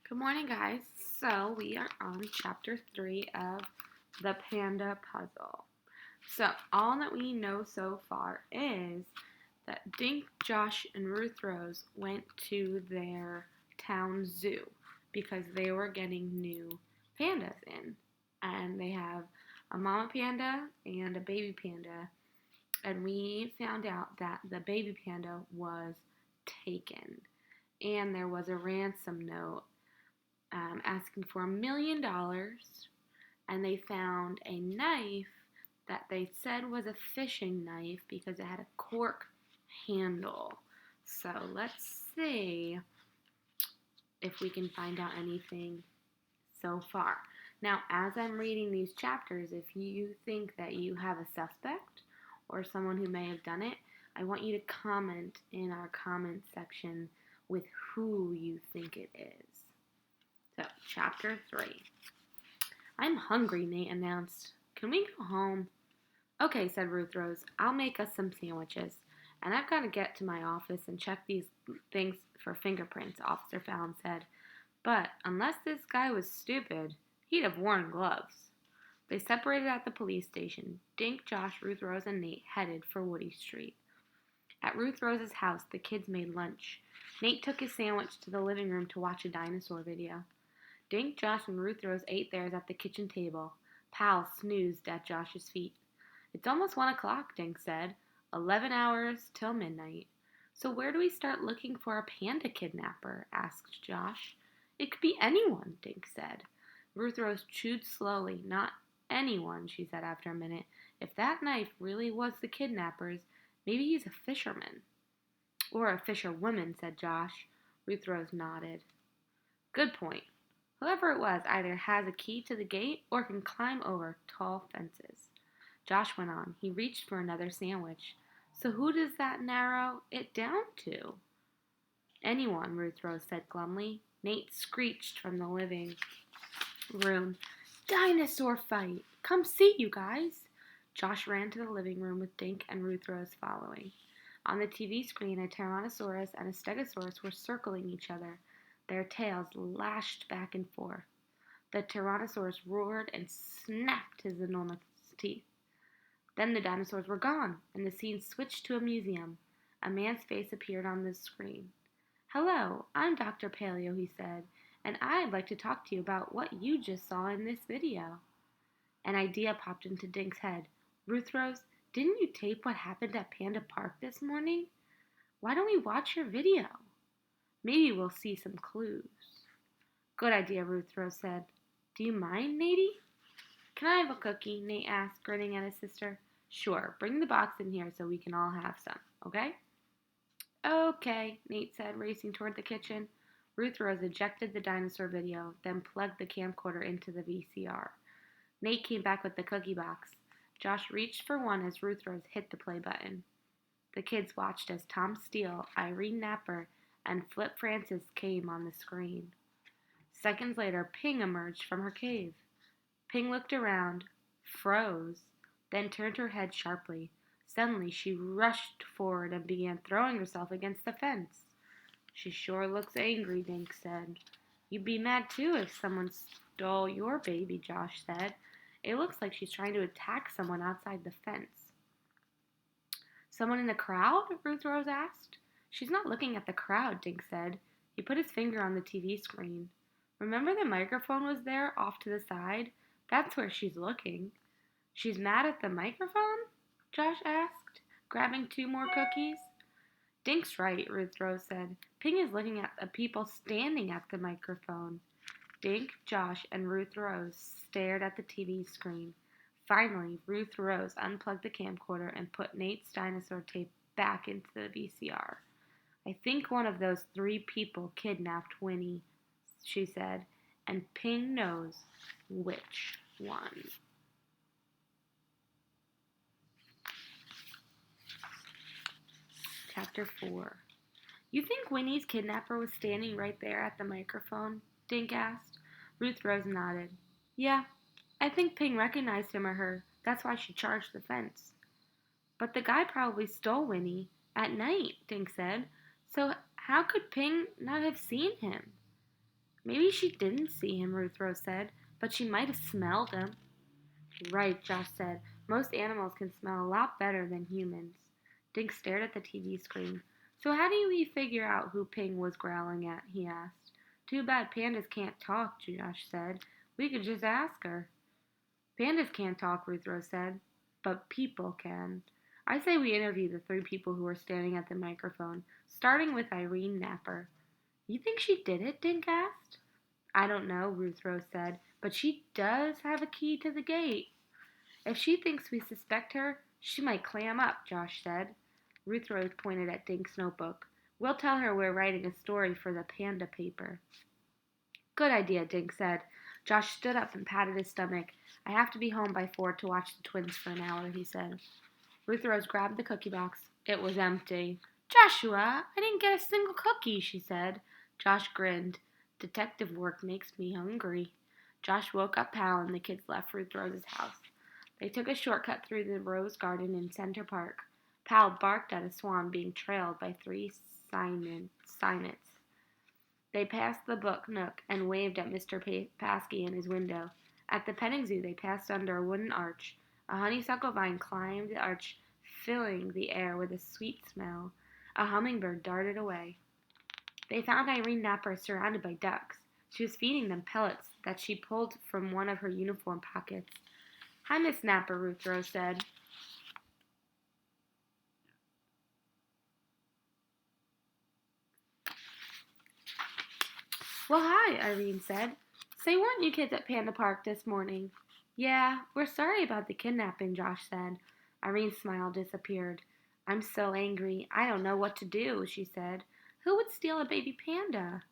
Good morning, guys. So, we are on chapter 3 of the panda puzzle. So, all that we know so far is that Dink, Josh, and Ruth Rose went to their town zoo because they were getting new pandas in. And they have a mama panda and a baby panda. And we found out that the baby panda was taken. And there was a ransom note asking for $1 million, and they found a knife that they said was a fishing knife because it had a cork handle. So let's see if we can find out anything so far. Now, as I'm reading these chapters, if you think that you have a suspect or someone who may have done it, I want you to comment in our comment section with who you think it is. So, chapter 3. I'm hungry, Nate announced. Can we go home? Okay, said Ruth Rose. I'll make us some sandwiches. And I've got to get to my office and check these things for fingerprints, Officer Fallon said. But unless this guy was stupid, he'd have worn gloves. They separated at the police station. Dink, Josh, Ruth Rose, and Nate headed for Woody Street. At Ruth Rose's house, the kids made lunch. Nate took his sandwich to the living room to watch a dinosaur video. Dink, Josh, and Ruth Rose ate theirs at the kitchen table. Pal snoozed at Josh's feet. It's almost 1 o'clock, Dink said. 11 hours till midnight. So where do we start looking for a panda kidnapper? Asked Josh. It could be anyone, Dink said. Ruth Rose chewed slowly. Not anyone, she said after a minute. If that knife really was the kidnapper's, maybe he's a fisherman. Or a fisherwoman, said Josh. Ruth Rose nodded. Good point. Whoever it was either has a key to the gate or can climb over tall fences. Josh went on. He reached for another sandwich. So who does that narrow it down to? Anyone, Ruth Rose said glumly. Nate screeched from the living room. Dinosaur fight! Come see, you guys! Josh ran to the living room with Dink and Ruth Rose following. On the TV screen, a Tyrannosaurus and a Stegosaurus were circling each other. Their tails lashed back and forth. The Tyrannosaurus roared and snapped his enormous teeth. Then the dinosaurs were gone, and the scene switched to a museum. A man's face appeared on the screen. Hello, I'm Dr. Paleo, he said, and I'd like to talk to you about what you just saw in this video. An idea popped into Dink's head. Ruth Rose, didn't you tape what happened at Panda Park this morning? Why don't we watch your video? Maybe we'll see some clues. Good idea, Ruth Rose said. Do you mind, Natey? Can I have a cookie? Nate asked, grinning at his sister. Sure, bring the box in here so we can all have some, okay? Okay, Nate said, racing toward the kitchen. Ruth Rose ejected the dinosaur video, then plugged the camcorder into the VCR. Nate came back with the cookie box. Josh reached for one as Ruth Rose hit the play button. The kids watched as Tom Steele, Irene Napper, and Flip Francis came on the screen. Seconds later, Ping emerged from her cave. Ping looked around, froze, then turned her head sharply. Suddenly, she rushed forward and began throwing herself against the fence. She sure looks angry, Dink said. You'd be mad too if someone stole your baby, Josh said. It looks like she's trying to attack someone outside the fence. Someone in the crowd? Ruth Rose asked. She's not looking at the crowd, Dink said. He put his finger on the TV screen. Remember the microphone was there, off to the side? That's where she's looking. She's mad at the microphone? Josh asked, grabbing 2 more cookies. Dink's right, Ruth Rose said. Ping is looking at the people standing at the microphone. Dink, Josh, and Ruth Rose stared at the TV screen. Finally, Ruth Rose unplugged the camcorder and put Nate's dinosaur tape back into the VCR. I think one of those 3 people kidnapped Winnie, she said, and Ping knows which one. Chapter 4. You think Winnie's kidnapper was standing right there at the microphone? Dink asked. Ruth Rose nodded. Yeah, I think Ping recognized him or her. That's why she charged the fence. But the guy probably stole Winnie at night, Dink said. So how could Ping not have seen him? Maybe she didn't see him, Ruth Rose said, but she might have smelled him. Right, Josh said. Most animals can smell a lot better than humans. Dink stared at the TV screen. So how do we figure out who Ping was growling at? He asked. Too bad pandas can't talk, Josh said. We could just ask her. Pandas can't talk, Ruth Rose said. But people can. I say we interview the three people who were standing at the microphone, starting with Irene Napper. You think she did it? Dink asked. I don't know, Ruth Rose said, but she does have a key to the gate. If she thinks we suspect her, she might clam up, Josh said. Ruth Rose pointed at Dink's notebook. We'll tell her we're writing a story for the panda paper. Good idea, Dink said. Josh stood up and patted his stomach. I have to be home by 4 to watch the twins for an hour, he said. Ruth Rose grabbed the cookie box. It was empty. Joshua, I didn't get a single cookie, she said. Josh grinned. Detective work makes me hungry. Josh woke up Pal and the kids left Ruth Rose's house. They took a shortcut through the rose garden in Center Park. Pal barked at a swan being trailed by 3 cygnets. They passed the book nook and waved at Mr. Paskey in his window. At the petting zoo, they passed under a wooden arch. A honeysuckle vine climbed the arch, filling the air with a sweet smell. A hummingbird darted away. They found Irene Napper surrounded by ducks. She was feeding them pellets that she pulled from one of her uniform pockets. Hi, Miss Napper, Ruth Rose said. Well, hi, Irene said. Say, weren't you kids at Panda Park this morning? Yeah, we're sorry about the kidnapping, Josh said. Irene's smile disappeared. I'm so angry. I don't know what to do, she said. Who would steal a baby panda?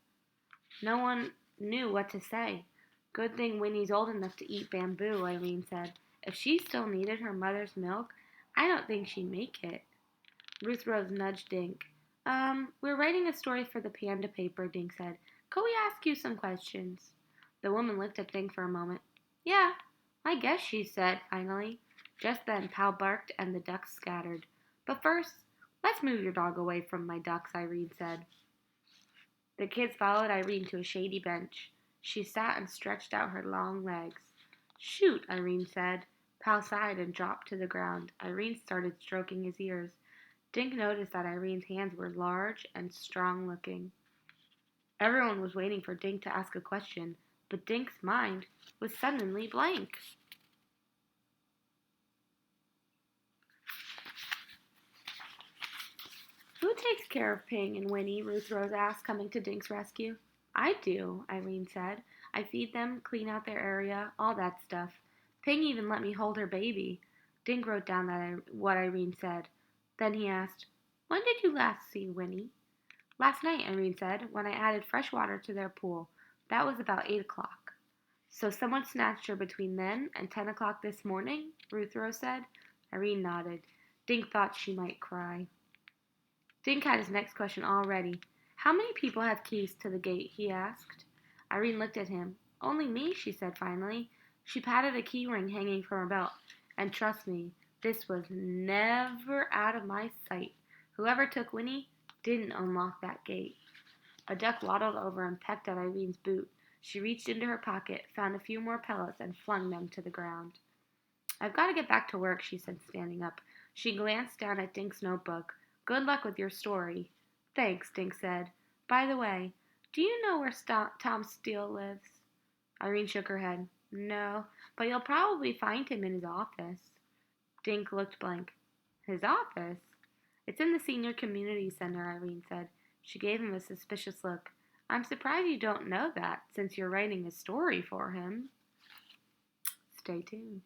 No one knew what to say. Good thing Winnie's old enough to eat bamboo, Irene said. If she still needed her mother's milk, I don't think she'd make it. Ruth Rose nudged Dink. We're writing a story for the panda paper, Dink said. Could we ask you some questions? The woman looked at Dink for a moment. Yeah, I guess, she said, finally. Just then, Pal barked and the ducks scattered. But first, let's move your dog away from my ducks, Irene said. The kids followed Irene to a shady bench. She sat and stretched out her long legs. Shoot, Irene said. Pal sighed and dropped to the ground. Irene started stroking his ears. Dink noticed that Irene's hands were large and strong-looking. Everyone was waiting for Dink to ask a question, but Dink's mind was suddenly blank. Who takes care of Ping and Winnie? Ruth Rose asked, coming to Dink's rescue. I do, Irene said. I feed them, clean out their area, all that stuff. Ping even let me hold her baby. Dink wrote down what Irene said. Then he asked, When did you last see Winnie? Last night, Irene said, when I added fresh water to their pool. That was about 8 o'clock. So someone snatched her between then and 10 o'clock this morning? Ruth Rose said. Irene nodded. Dink thought she might cry. Dink had his next question all ready. How many people have keys to the gate? He asked. Irene looked at him. Only me, she said finally. She patted a key ring hanging from her belt. And trust me, this was never out of my sight. Whoever took Winnie didn't unlock that gate. A duck waddled over and pecked at Irene's boot. She reached into her pocket, found a few more pellets, and flung them to the ground. I've got to get back to work, she said, standing up. She glanced down at Dink's notebook. Good luck with your story. Thanks, Dink said. By the way, do you know where Tom Steele lives? Irene shook her head. No, but you'll probably find him in his office. Dink looked blank. His office? It's in the Senior Community Center, Irene said. She gave him a suspicious look. I'm surprised you don't know that, since you're writing a story for him. Stay tuned.